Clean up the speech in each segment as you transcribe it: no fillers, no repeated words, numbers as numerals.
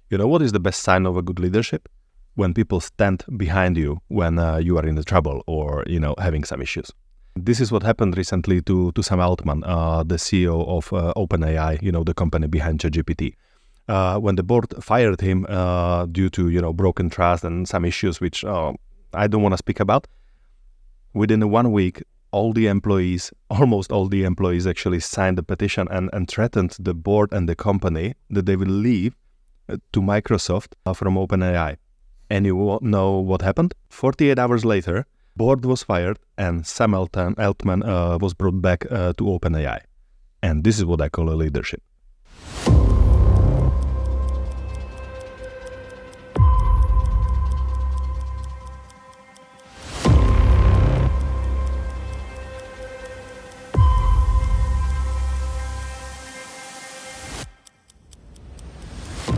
You know what is the best sign of a good leadership? When people stand behind you when you are in the trouble or, having some issues. This is what happened recently to Sam Altman, the CEO of OpenAI, the company behind ChatGPT. When the board fired him due to, broken trust and some issues which I don't want to speak about, within 1 week, almost all the employees actually signed the petition and threatened the board and the company that they will leave to Microsoft from OpenAI. And you know what happened? 48 hours later, board was fired and Sam Altman was brought back to OpenAI. And this is what I call a leadership.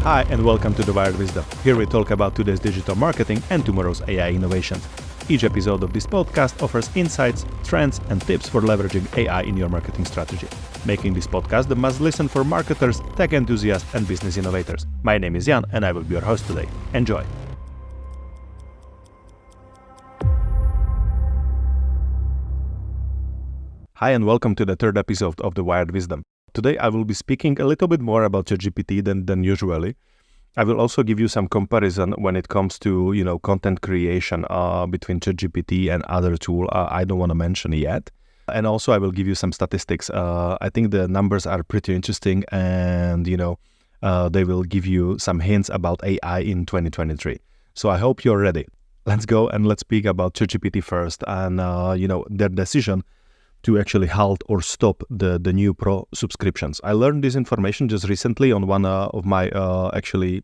Hi and welcome to The Wired Wisdom. Here we talk about today's digital marketing and tomorrow's AI innovations. Each episode of this podcast offers insights, trends, and tips for leveraging AI in your marketing strategy, making this podcast the must-listen for marketers, tech enthusiasts, and business innovators. My name is Jan and I will be your host today. Enjoy! Hi and welcome to the third episode of The Wired Wisdom. Today I will be speaking a little bit more about ChatGPT than usually. I will also give you some comparison when it comes to content creation between ChatGPT and other tool I don't want to mention yet. And also I will give you some statistics. I think the numbers are pretty interesting and they will give you some hints about AI in 2023. So I hope you're ready. Let's go and let's speak about ChatGPT first and their decision to actually halt or stop the new Pro subscriptions. I learned this information just recently on one of my actually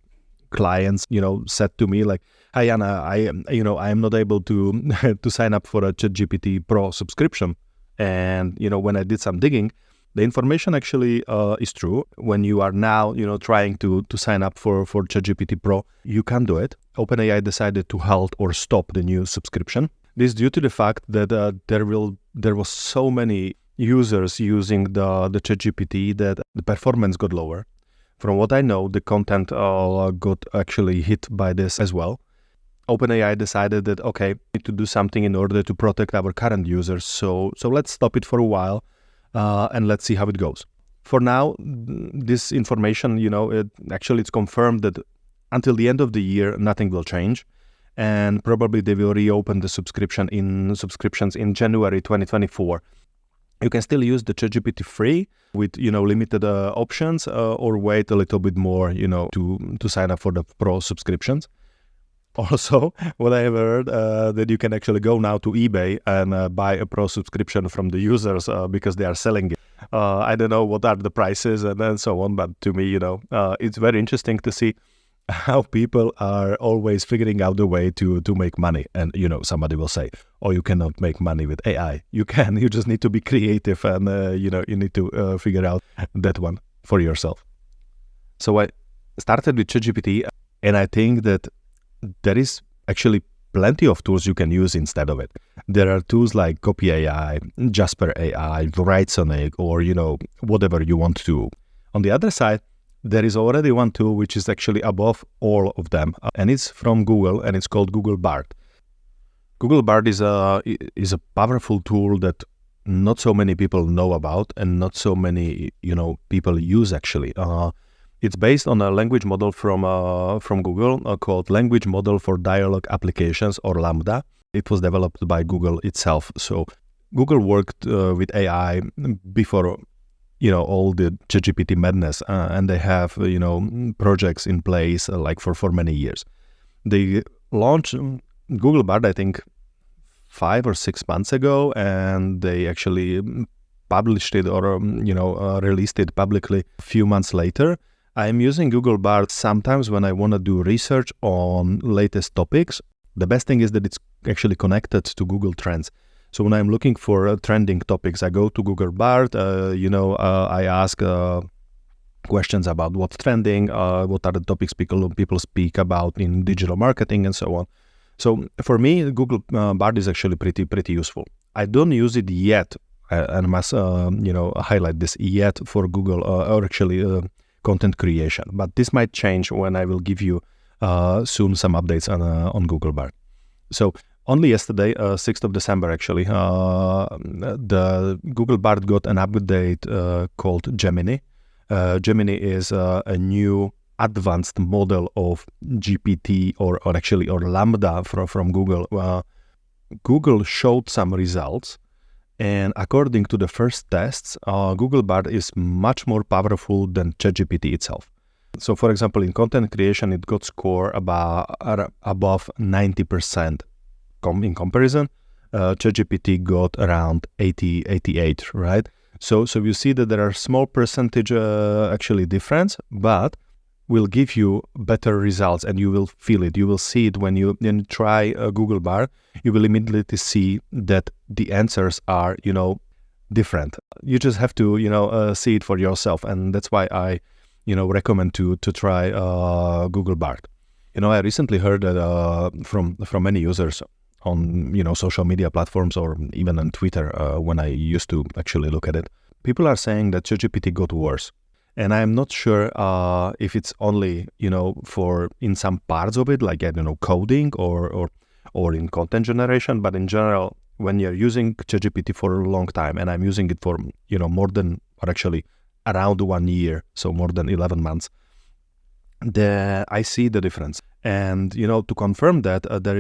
clients, said to me like, "Hi Anna, I am not able to to sign up for a ChatGPT Pro subscription." And when I did some digging, the information actually is true. When you are now trying to sign up for ChatGPT Pro, you can do it. OpenAI decided to halt or stop the new subscription. This is due to the fact that there was so many users using the ChatGPT that the performance got lower. From what I know, the content got actually hit by this as well. OpenAI decided that, okay, we need to do something in order to protect our current users. So let's stop it for a while and let's see how it goes. For now, this information, it's confirmed that until the end of the year, nothing will change. And probably they will reopen the subscriptions in January 2024. You can still use the ChatGPT free with limited options or wait a little bit more to sign up for the Pro subscriptions. Also, what I have heard that you can actually go now to eBay and buy a Pro subscription from the users because they are selling it. I don't know what are the prices and so on, but to me, it's very interesting to see how people are always figuring out a way to make money. And, somebody will say, oh, you cannot make money with AI. You can, you just need to be creative and, you need to figure out that one for yourself. So I started with ChatGPT and I think that there is actually plenty of tools you can use instead of it. There are tools like Copy AI, Jasper AI, Writesonic, or, whatever you want to. On the other side, there is already one tool which is actually above all of them, and it's from Google, and it's called Google Bard. Google Bard is a powerful tool that not so many people know about, and not so many people use actually. It's based on a language model from Google called Language Model for Dialogue Applications, or Lambda. It was developed by Google itself. So Google worked with AI before all the ChatGPT madness, and they have, projects in place like for many years. They launched Google Bard, I think, 5 or 6 months ago, and they actually published it or, released it publicly a few months later. I'm using Google Bard sometimes when I want to do research on latest topics. The best thing is that it's actually connected to Google Trends. So when I'm looking for trending topics, I go to Google Bard, I ask questions about what's trending, what are the topics people speak about in digital marketing and so on. So for me, Google Bard is actually pretty useful. I don't use it yet, and I must highlight this, yet for Google, or actually content creation. But this might change when I will give you soon some updates on Google Bard. So only yesterday, 6th of December actually, the Google Bard got an update called Gemini. Gemini is a new advanced model of GPT or Lambda from Google. Google showed some results, and according to the first tests, Google Bard is much more powerful than ChatGPT itself. So, for example, in content creation, it got score above 90%. In comparison, ChatGPT got around 88, right? So you see that there are small percentage actually difference, but will give you better results, and you will feel it. You will see it when you try Google Bard. You will immediately see that the answers are, different. You just have to, see it for yourself, and that's why I, recommend to try Google Bard. I recently heard that from many users on, social media platforms or even on Twitter when I used to actually look at it. People are saying that ChatGPT got worse. And I'm not sure if it's only, for in some parts of it, like, coding or in content generation. But in general, when you're using ChatGPT for a long time, and I'm using it for, more than, or actually around 1 year, so more than 11 months, I see the difference. And, to confirm that, there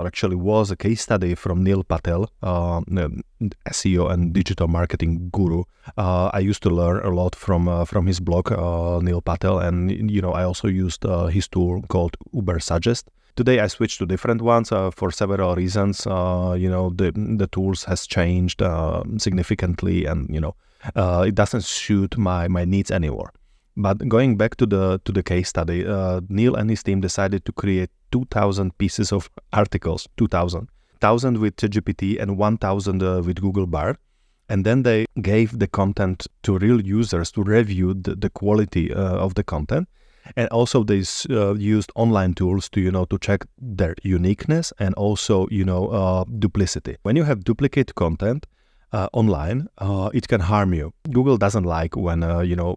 actually was a case study from Neil Patel, SEO and digital marketing guru. I used to learn a lot from his blog, Neil Patel, and, I also used his tool called Uber Suggest. Today I switched to different ones for several reasons. The tools has changed significantly, and, it doesn't suit my needs anymore. But going back to the case study, Neil and his team decided to create 2,000 pieces of articles, 2,000 with ChatGPT and 1,000 with Google Bard. And then they gave the content to real users to review the quality of the content. And also they used online tools to check their uniqueness and also, duplicity. When you have duplicate content, online, it can harm you. Google doesn't like when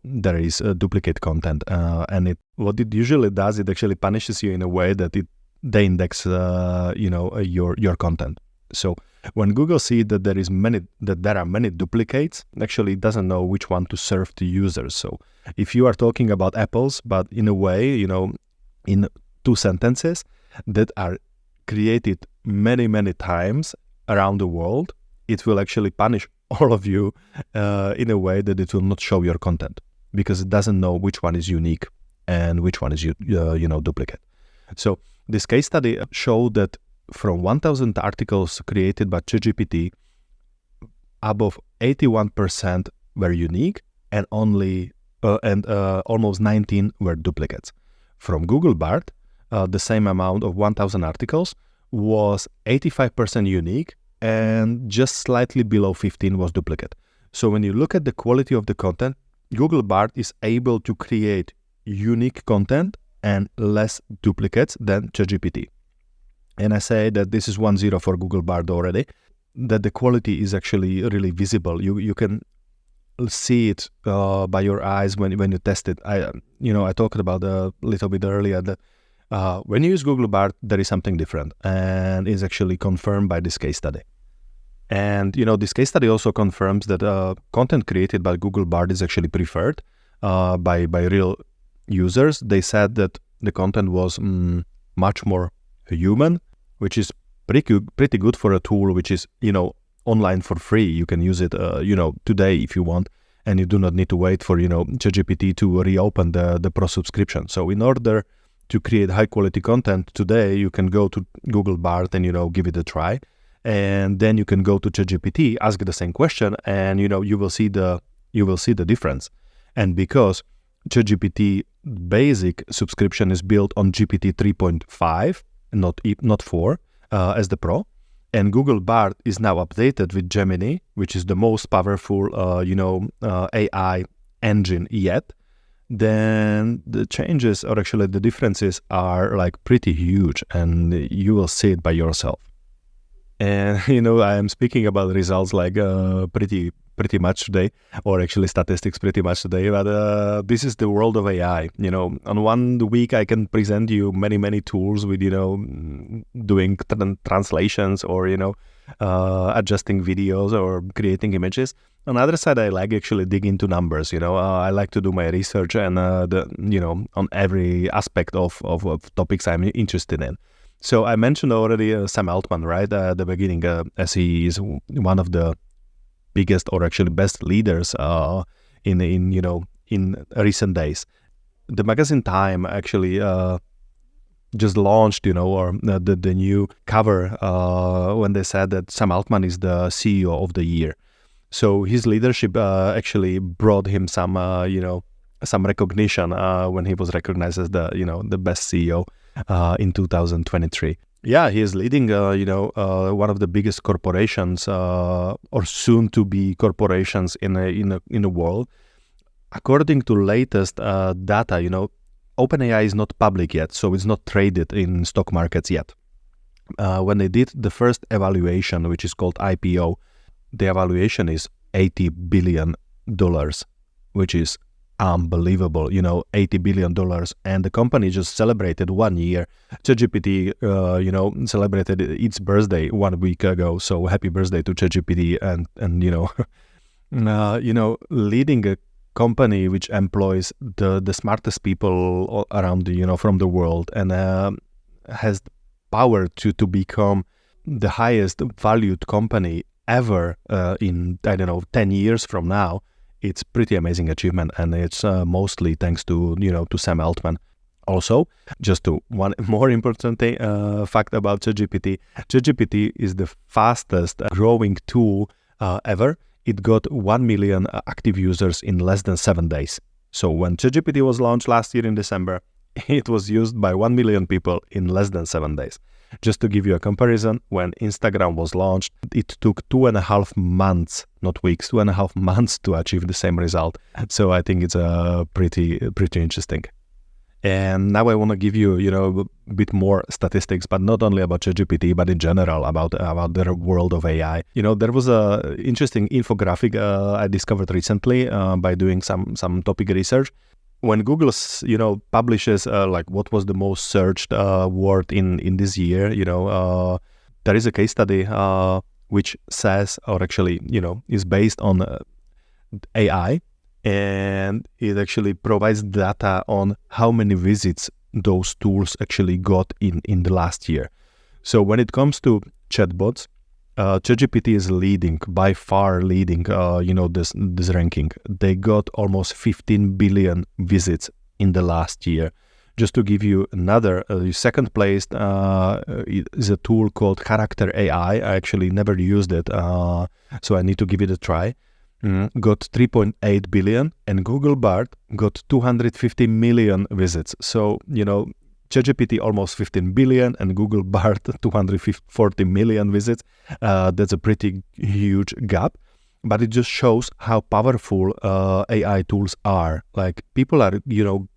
there is duplicate content, and what it usually does, it actually punishes you in a way that they index your content. So when Google sees that there are many duplicates, actually it doesn't know which one to serve to users. So if you are talking about apples, but in a way, in 2 sentences that are created many times around the world, it will actually punish all of you in a way that it will not show your content, because it doesn't know which one is unique and which one is duplicate. So this case study showed that from 1,000 articles created by ChatGPT, above 81% were unique, and almost 19 were duplicates. From Google Bard, the same amount of 1,000 articles was 85% unique, and just slightly below 15 was duplicate. So when you look at the quality of the content, Google Bard is able to create unique content and less duplicates than ChatGPT. And I say that this is 1-0 for Google Bard already, that the quality is actually really visible. You can see it by your eyes when you test it. I talked about a little bit earlier that when you use Google Bard, there is something different, and is actually confirmed by this case study. And this case study also confirms that content created by Google Bard is actually preferred by real users. They said that the content was much more human, which is pretty good for a tool which is online for free. You can use it today if you want, and you do not need to wait for ChatGPT to reopen the pro subscription. So in order to create high quality content today, you can go to Google Bard and give it a try, and then you can go to ChatGPT, ask the same question, and you will see the difference. And because ChatGPT basic subscription is built on GPT 3.5, not 4 as the Pro, and Google Bard is now updated with Gemini, which is the most powerful AI engine yet, then the changes, or actually the differences, are like pretty huge, and you will see it by yourself. And I am speaking about results like pretty pretty much today, or actually statistics pretty much today. But this is the world of AI. On one week I can present you many tools with doing translations or adjusting videos or creating images. On the other side, I like actually dig into numbers. I like to do my research and on every aspect of topics I'm interested in. So I mentioned already Sam Altman, right, at the beginning, as he is one of the biggest or actually best leaders in recent days. The magazine Time actually just launched, the new cover when they said that Sam Altman is the CEO of the year. So his leadership actually brought him some recognition when he was recognized as the best CEO in 2023. Yeah, he is leading, one of the biggest corporations or soon to be corporations in the world. According to latest data, OpenAI is not public yet, so it's not traded in stock markets yet. When they did the first evaluation, which is called IPO, the evaluation is $80 billion, which is unbelievable, $80 billion. And the company just celebrated 1 year. ChatGPT, celebrated its birthday 1 week ago. So happy birthday to ChatGPT and leading a company which employs the smartest people around, from the world and has the power to become the highest valued company ever in 10 years from now. It's pretty amazing achievement, and it's mostly thanks to Sam Altman. Also, just to one more important fact about ChatGPT. ChatGPT is the fastest growing tool ever. It got 1 million active users in less than 7 days. So when ChatGPT was launched last year in December, it was used by 1 million people in less than 7 days. Just to give you a comparison, when Instagram was launched, it took 2.5 months, not weeks, 2.5 months to achieve the same result. So I think it's pretty interesting. And now I want to give you, a bit more statistics, but not only about ChatGPT, but in general about the world of AI. There was a interesting infographic I discovered recently by doing some topic research. When Google, publishes what was the most searched word in this year, there is a case study which says, or actually, is based on AI, and it actually provides data on how many visits those tools actually got in the last year. So when it comes to chatbots, ChatGPT is by far leading, this ranking. They got almost 15 billion visits in the last year. Just to give you another, second place is a tool called Character AI. I actually never used it, so I need to give it a try. Got 3.8 billion, and Google Bard got 250 million visits. So, ChatGPT almost 15 billion and Google Bard 240 million visits. That's a pretty huge gap, but it just shows how powerful AI tools are. Like, people are,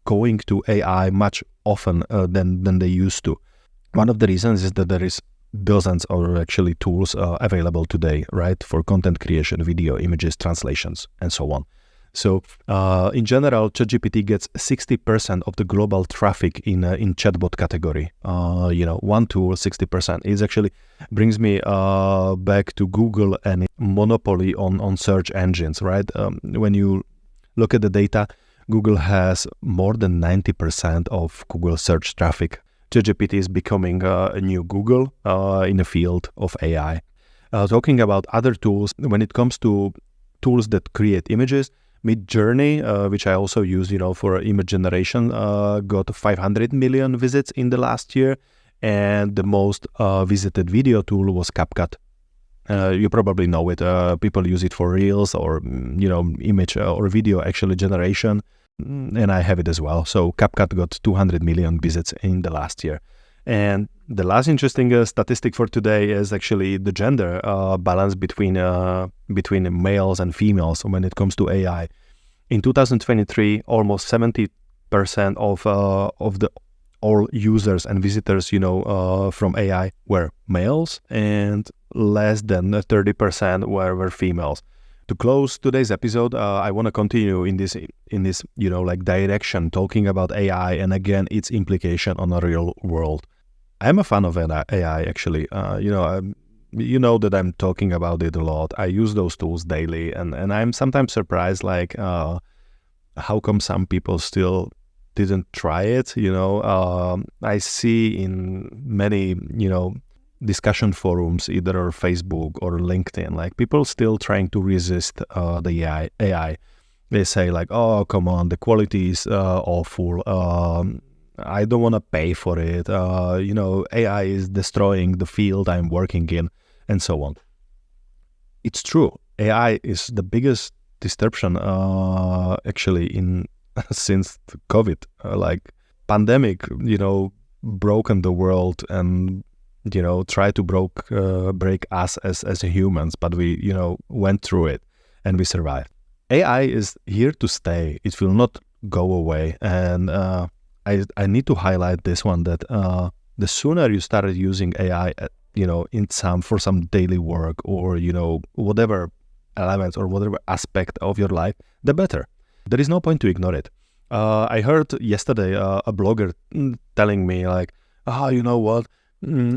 going to AI much often than they used to. One of the reasons is that there is dozens of actually tools available today, right, for content creation, video, images, translations, and so on. So in general, ChatGPT gets 60% of the global traffic in chatbot category. One tool, 60%. It actually brings me back to Google and monopoly on search engines, right? When you look at the data, Google has more than 90% of Google search traffic. ChatGPT is becoming a new Google in the field of AI. Talking about other tools, when it comes to tools that create images, Midjourney, which I also use, for image generation, got 500 million visits in the last year, and the most visited video tool was CapCut. You probably know it. People use it for reels or image or video actually generation, and I have it as well. So CapCut got 200 million visits in the last year. And the last interesting statistic for today is actually the gender balance between males and females when it comes to AI. In 2023, almost 70% of all users and visitors, from AI were males, and less than 30% were females. To close today's episode, I want to continue in this direction, talking about AI and again its implication on the real world. I'm a fan of AI actually. You know that I'm talking about it a lot. I use those tools daily, and I'm sometimes surprised, like how come some people still didn't try it. I see in many discussion forums, either on Facebook or LinkedIn, like people still trying to resist the AI. They say like, oh, come on, the quality is awful. I don't want to pay for it. AI is destroying the field I'm working in, and so on. It's true. AI is the biggest disruption actually in since COVID. Like pandemic, broken the world and try to break us as humans, but we went through it and we survived. AI is here to stay. It will not go away, and I need to highlight this one, that the sooner you started using AI for some daily work or whatever elements or whatever aspect of your life, the better. There is no point to ignore it. I heard yesterday a blogger telling me like, you know what,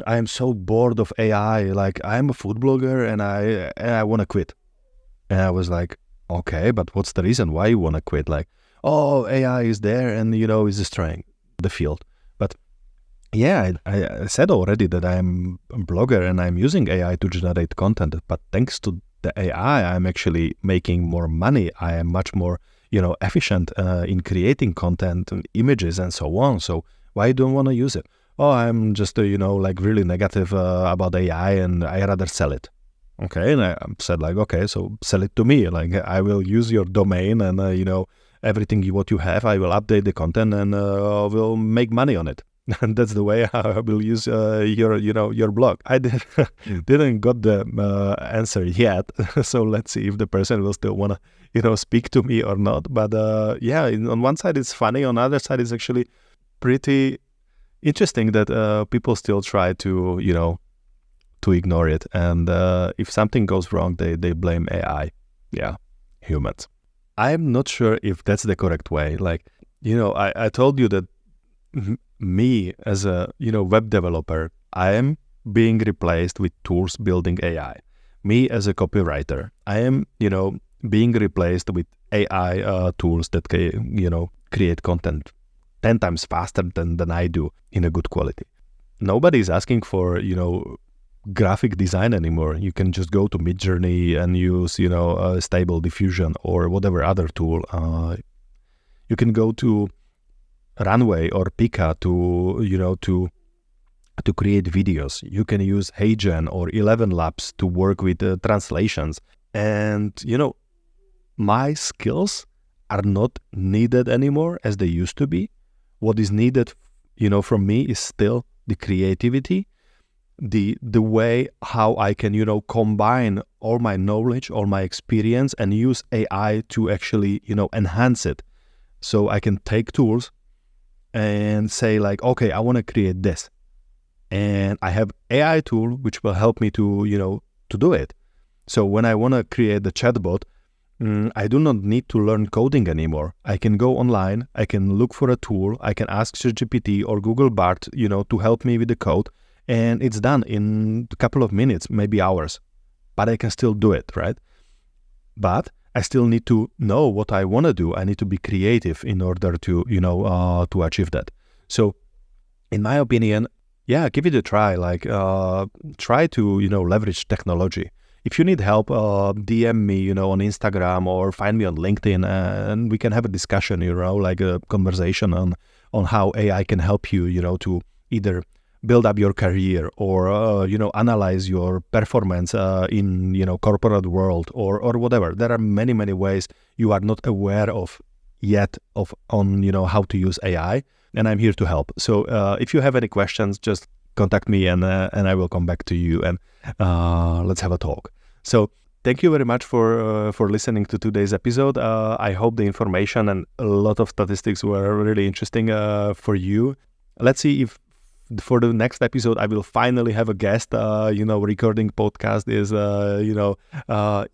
I am so bored of AI. Like, I'm a food blogger and I want to quit. And I was like, okay, but what's the reason why you want to quit? Like, oh, AI is there and is destroying the field. But yeah, I said already that I'm a blogger and I'm using AI to generate content. But thanks to the AI, I'm actually making more money. I am much more efficient in creating content and images and so on. So why don't you want to use it? Oh, I'm just, like really negative about AI and I rather sell it. Okay. And I said like, okay, so sell it to me. Like I will use your domain and, everything what you have, I will update the content and will make money on it. And that's the way I will use your blog. I didn't got the answer yet. So let's see if the person will still want to, speak to me or not. But on one side it's funny. On the other side it's actually pretty interesting that people still try to ignore it, and if something goes wrong, they blame AI. Yeah, humans. I'm not sure if that's the correct way. Like, I told you that me as a web developer, I am being replaced with tools building AI. Me as a copywriter, I am being replaced with AI tools that create content 10 times faster than I do in a good quality. Nobody is asking for, graphic design anymore. You can just go to Midjourney and use, Stable Diffusion or whatever other tool. You can go to Runway or Pika to create videos. You can use HeyGen or 11 Labs to work with translations. And, my skills are not needed anymore as they used to be. What is needed, from me is still the creativity, the way how I can, combine all my knowledge, all my experience and use AI to actually, enhance it. So I can take tools and say like, okay, I want to create this. And I have AI tool which will help me to do it. So when I want to create the chatbot, I do not need to learn coding anymore. I can go online, I can look for a tool, I can ask ChatGPT or Google Bard, to help me with the code, and it's done in a couple of minutes, maybe hours. But I can still do it, right? But I still need to know what I want to do. I need to be creative in order to, to achieve that. So in my opinion, yeah, give it a try. Like, try to, leverage technology. If you need help, DM me, on Instagram or find me on LinkedIn, and we can have a discussion, like a conversation on how AI can help you, to either build up your career or, analyze your performance in, corporate world or whatever. There are many, many ways you are not aware of yet on how to use AI, and I'm here to help. So if you have any questions, just contact me and I will come back to you and let's have a talk. So thank you very much for listening to today's episode. I hope the information and a lot of statistics were really interesting for you. Let's see if for the next episode, I will finally have a guest. Recording podcast is,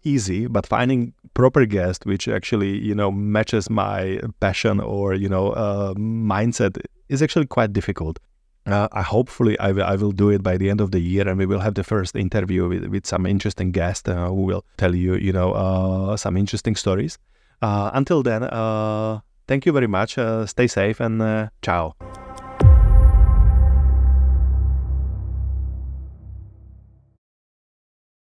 easy, but finding proper guest, which actually, matches my passion or, mindset is actually quite difficult. Hopefully I will do it by the end of the year, and we will have the first interview with some interesting guest who will tell you, some interesting stories. Until then, thank you very much. Stay safe and ciao.